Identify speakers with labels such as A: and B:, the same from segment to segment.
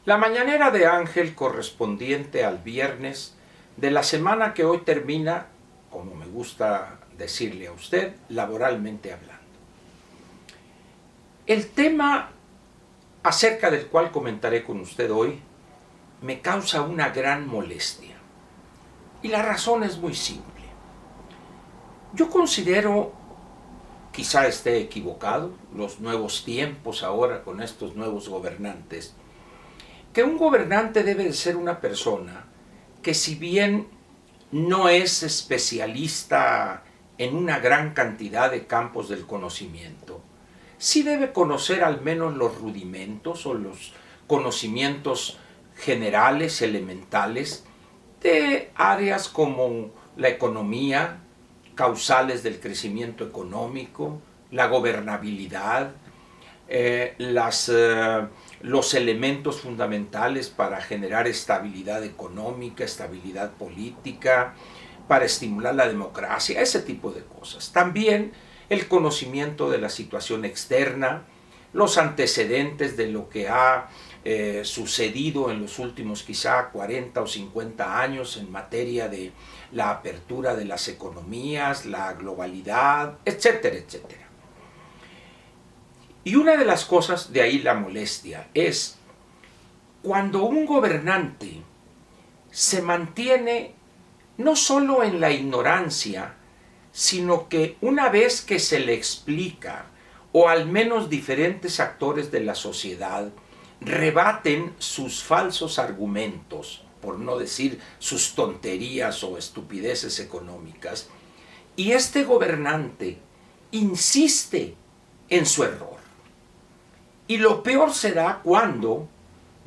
A: La mañanera de Ángel correspondiente al viernes de la semana que hoy termina, como me gusta decirle a usted, laboralmente hablando. El tema acerca del cual comentaré con usted hoy me causa una gran molestia. Y la razón es muy simple. Yo considero, quizá esté equivocado, los nuevos tiempos ahora con estos nuevos gobernantes, que un gobernante debe de ser una persona que, si bien no es especialista en una gran cantidad de campos del conocimiento, sí debe conocer al menos los rudimentos o los conocimientos generales, elementales, de áreas como la economía, causales del crecimiento económico, la gobernabilidad, los elementos fundamentales para generar estabilidad económica, estabilidad política, para estimular la democracia, ese tipo de cosas. También el conocimiento de la situación externa, los antecedentes de lo que ha sucedido en los últimos quizá 40 o 50 años en materia de la apertura de las economías, la globalidad, etcétera, etcétera. Y una de las cosas, de ahí la molestia, es cuando un gobernante se mantiene no solo en la ignorancia, sino que una vez que se le explica, o al menos diferentes actores de la sociedad rebaten sus falsos argumentos, por no decir sus tonterías o estupideces económicas, y este gobernante insiste en su error. Y lo peor será cuando,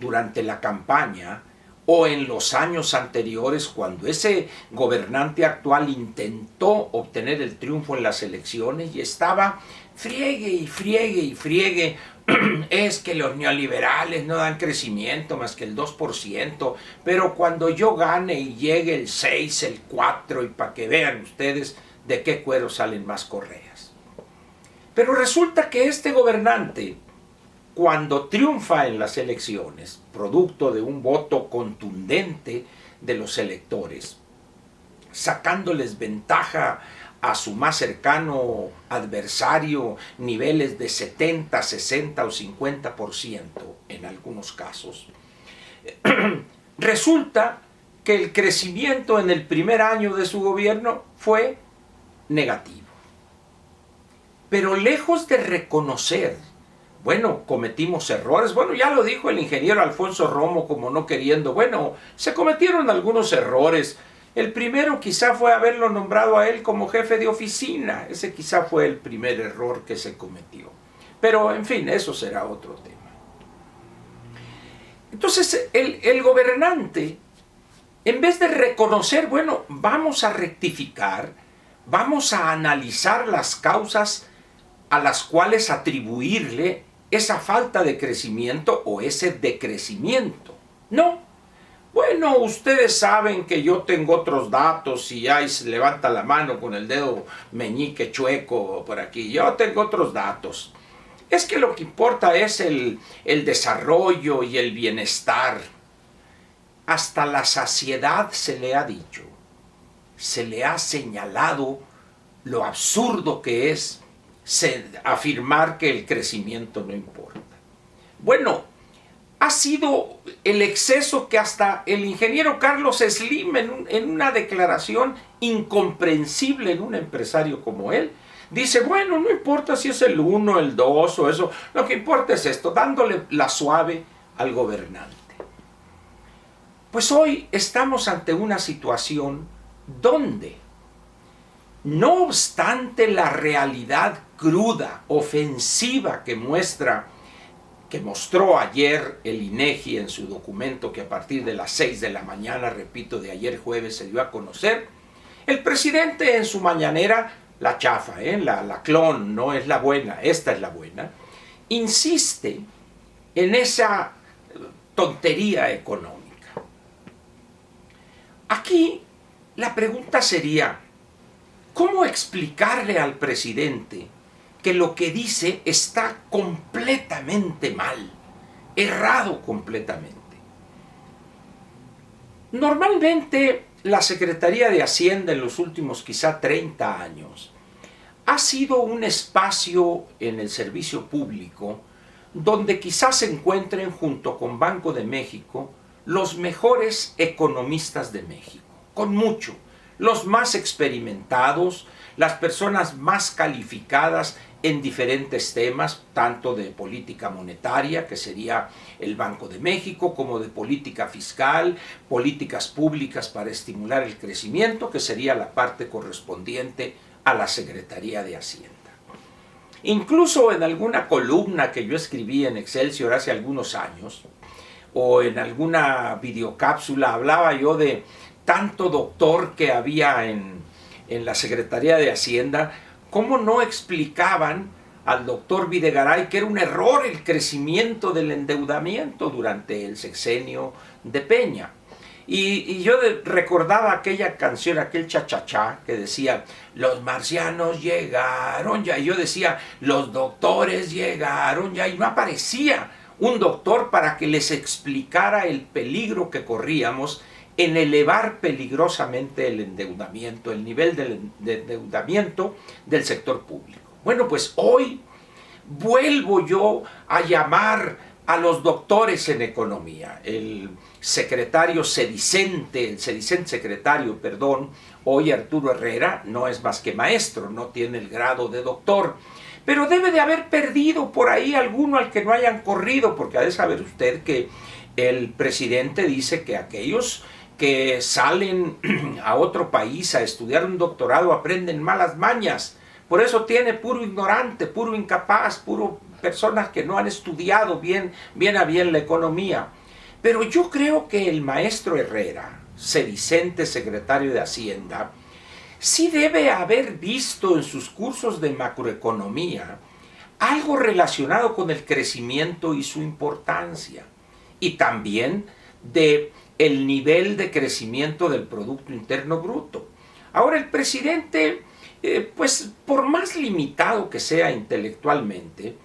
A: durante la campaña o en los años anteriores, cuando ese gobernante actual intentó obtener el triunfo en las elecciones y estaba friegue y friegue y friegue, es que los neoliberales no dan crecimiento más que el 2%, pero cuando yo gane y llegue el 6, el 4, y para que vean ustedes de qué cuero salen más correas. Pero resulta que este gobernante, cuando triunfa en las elecciones, producto de un voto contundente de los electores, sacándoles ventaja a su más cercano adversario, niveles de 70, 60 o 50% en algunos casos, resulta que el crecimiento en el primer año de su gobierno fue negativo. Pero lejos de reconocer, bueno, cometimos errores, bueno, ya lo dijo el ingeniero Alfonso Romo como no queriendo, bueno, se cometieron algunos errores. El primero quizá fue haberlo nombrado a él como jefe de oficina, ese quizá fue el primer error que se cometió. Pero, en fin, eso será otro tema. Entonces, el gobernante, en vez de reconocer, bueno, vamos a rectificar, vamos a analizar las causas a las cuales atribuirle esa falta de crecimiento o ese decrecimiento. No. Bueno, ustedes saben que yo tengo otros datos y ahí se levanta la mano con el dedo meñique chueco por aquí. Yo tengo otros datos. Es que lo que importa es el desarrollo y el bienestar. Hasta la saciedad se le ha dicho, se le ha señalado lo absurdo que es afirmar que el crecimiento no importa. Bueno, ha sido el exceso que hasta el ingeniero Carlos Slim, en una declaración incomprensible en un empresario como él, dice, bueno, no importa si es el 1, el 2 o eso, lo que importa es esto, dándole la suave al gobernante. Pues hoy estamos ante una situación donde, no obstante la realidad cruda, ofensiva que mostró ayer el INEGI en su documento que a partir de las 6 de la mañana, repito, de ayer jueves se dio a conocer, el presidente en su mañanera, la chafa, la clon, no es la buena, esta es la buena, insiste en esa tontería económica. Aquí la pregunta sería, ¿cómo explicarle al presidente que lo que dice está completamente mal, errado completamente? Normalmente la Secretaría de Hacienda en los últimos quizá 30 años ha sido un espacio en el servicio público donde quizás se encuentren junto con Banco de México los mejores economistas de México, con mucho, los más experimentados, las personas más calificadas en diferentes temas, tanto de política monetaria, que sería el Banco de México, como de política fiscal, políticas públicas para estimular el crecimiento, que sería la parte correspondiente a la Secretaría de Hacienda. Incluso en alguna columna que yo escribí en Excelsior hace algunos años, o en alguna videocápsula, hablaba yo de tanto doctor que había en la Secretaría de Hacienda, cómo no explicaban al doctor Videgaray que era un error el crecimiento del endeudamiento durante el sexenio de Peña. Y yo recordaba aquella canción, aquel chachachá que decía, los marcianos llegaron ya, y yo decía, los doctores llegaron ya, y no aparecía un doctor para que les explicara el peligro que corríamos en elevar peligrosamente el endeudamiento, el nivel de endeudamiento del sector público. Bueno, pues hoy vuelvo yo a llamar a los doctores en economía. El secretario sedicente, el sedicente secretario, perdón, hoy Arturo Herrera, no es más que maestro, no tiene el grado de doctor, pero debe de haber perdido por ahí alguno al que no hayan corrido, porque ha de saber usted que el presidente dice que aquellos que salen a otro país a estudiar un doctorado aprenden malas mañas. Por eso tiene puro ignorante, puro incapaz, puro personas que no han estudiado bien a bien la economía. Pero yo creo que el maestro Herrera, sedicente secretario de Hacienda, sí debe haber visto en sus cursos de macroeconomía algo relacionado con el crecimiento y su importancia, y también de el nivel de crecimiento del Producto Interno Bruto. Ahora el presidente, pues por más limitado que sea intelectualmente,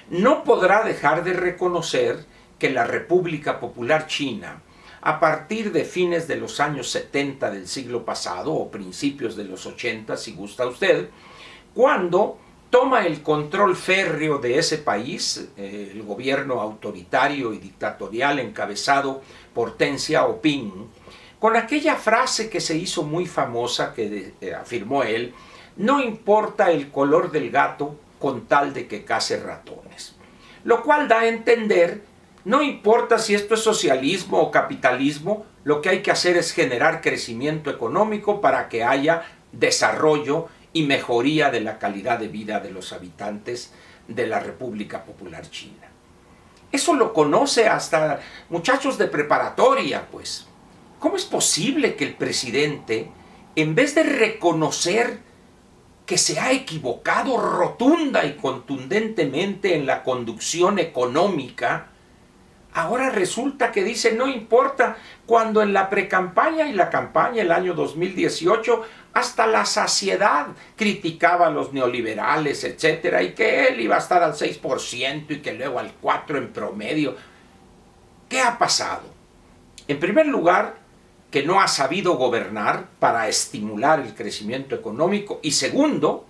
A: no podrá dejar de reconocer que la República Popular China, a partir de fines de los años 70 del siglo pasado, o principios de los 80, si gusta usted, cuando toma el control férreo de ese país, el gobierno autoritario y dictatorial encabezado por Deng Xiaoping, con aquella frase que se hizo muy famosa que afirmó él, no importa el color del gato con tal de que case ratones. Lo cual da a entender, no importa si esto es socialismo o capitalismo, lo que hay que hacer es generar crecimiento económico para que haya desarrollo y mejoría de la calidad de vida de los habitantes de la República Popular China. Eso lo conoce hasta muchachos de preparatoria, pues. ¿Cómo es posible que el presidente, en vez de reconocer que se ha equivocado rotunda y contundentemente en la conducción económica, ahora resulta que dice no importa, cuando en la precampaña y la campaña el año 2018 hasta la saciedad criticaba a los neoliberales, etcétera, y que él iba a estar al 6% y que luego al 4% en promedio? ¿Qué ha pasado? En primer lugar, que no ha sabido gobernar para estimular el crecimiento económico, y segundo,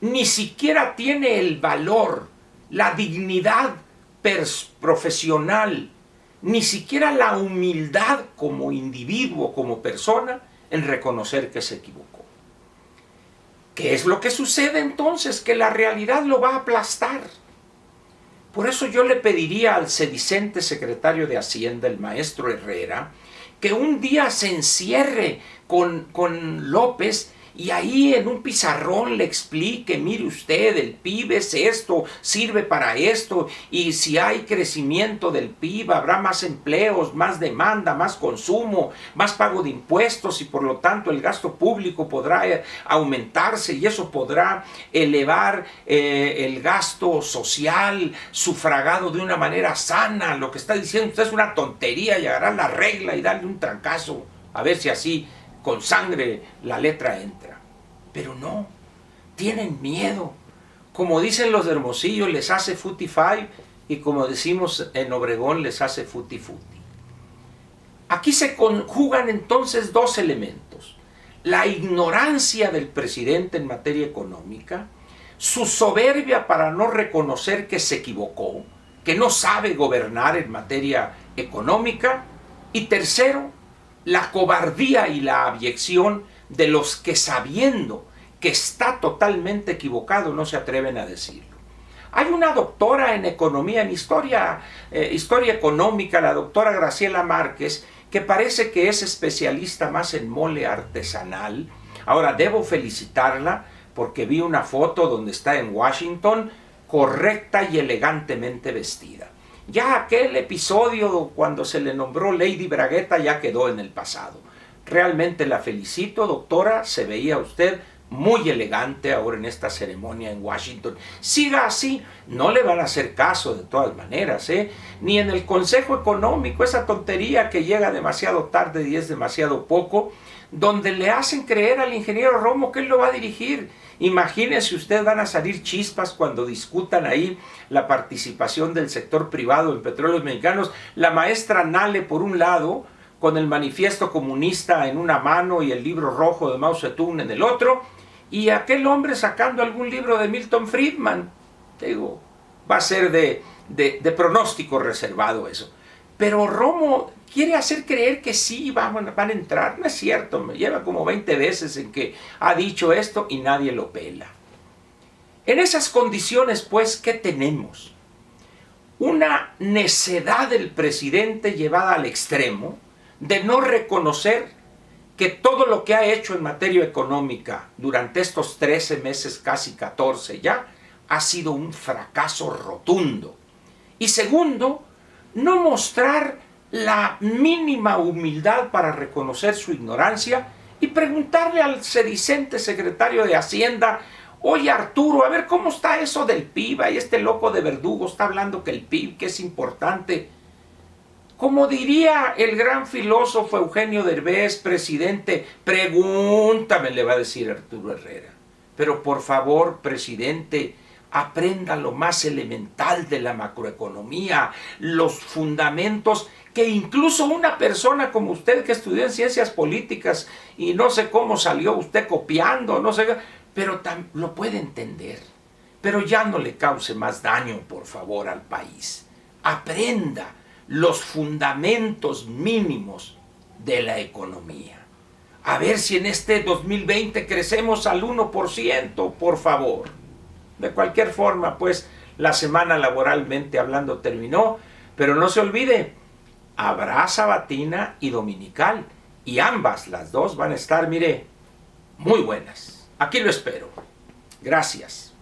A: ni siquiera tiene el valor, la dignidad profesional, ni siquiera la humildad como individuo, como persona, en reconocer que se equivocó. ¿Qué es lo que sucede entonces? Que la realidad lo va a aplastar. Por eso yo le pediría al sedicente secretario de Hacienda, el maestro Herrera, que un día se encierre con López y ahí en un pizarrón le explique, mire usted, el PIB es esto, sirve para esto, y si hay crecimiento del PIB habrá más empleos, más demanda, más consumo, más pago de impuestos, y por lo tanto el gasto público podrá aumentarse y eso podrá elevar el gasto social sufragado de una manera sana. Lo que está diciendo usted es una tontería, y agarrar la regla y darle un trancazo, a ver si así con sangre la letra entra. Pero no, tienen miedo. Como dicen los de Hermosillo, les hace futi five, y como decimos en Obregón, les hace futi futi. Aquí se conjugan entonces dos elementos: la ignorancia del presidente en materia económica, su soberbia para no reconocer que se equivocó, que no sabe gobernar en materia económica, y tercero, la cobardía y la abyección de los que, sabiendo que está totalmente equivocado, no se atreven a decirlo. Hay una doctora en economía, en historia económica, la doctora Graciela Márquez, que parece que es especialista más en mole artesanal. Ahora, debo felicitarla porque vi una foto donde está en Washington, correcta y elegantemente vestida. Ya aquel episodio cuando se le nombró Lady Bragueta ya quedó en el pasado. Realmente la felicito, doctora, se veía usted muy elegante ahora en esta ceremonia en Washington. Siga así, no le van a hacer caso de todas maneras, ni en el Consejo Económico, esa tontería que llega demasiado tarde y es demasiado poco, donde le hacen creer al ingeniero Romo que él lo va a dirigir. Imagínese usted, van a salir chispas cuando discutan ahí la participación del sector privado en Petróleos Mexicanos. La maestra Nale por un lado, con el manifiesto comunista en una mano y el libro rojo de Mao Zedong en el otro, y aquel hombre sacando algún libro de Milton Friedman. Digo, va a ser de pronóstico reservado eso. Pero Romo quiere hacer creer que sí van a entrar. No es cierto, me lleva como 20 veces en que ha dicho esto y nadie lo pela. En esas condiciones, pues, ¿qué tenemos? Una necedad del presidente llevada al extremo de no reconocer que todo lo que ha hecho en materia económica durante estos 13 meses, casi 14 ya, ha sido un fracaso rotundo. Y segundo, no mostrar la mínima humildad para reconocer su ignorancia y preguntarle al sedicente secretario de Hacienda: oye, Arturo, a ver cómo está eso del PIB. Ahí este loco de Verdugo está hablando que el PIB, que es importante. Como diría el gran filósofo Eugenio Derbez, presidente, pregúntame, le va a decir Arturo Herrera. Pero por favor, presidente, aprenda lo más elemental de la macroeconomía, los fundamentos que incluso una persona como usted que estudió en ciencias políticas y no sé cómo salió usted copiando, no sé, pero lo puede entender. Pero ya no le cause más daño, por favor, al país. Aprenda los fundamentos mínimos de la economía. A ver si en este 2020 crecemos al 1%, por favor. De cualquier forma, pues, la semana laboralmente hablando terminó, pero no se olvide, habrá sabatina y dominical, y ambas, las dos, van a estar, mire, muy buenas. Aquí lo espero. Gracias.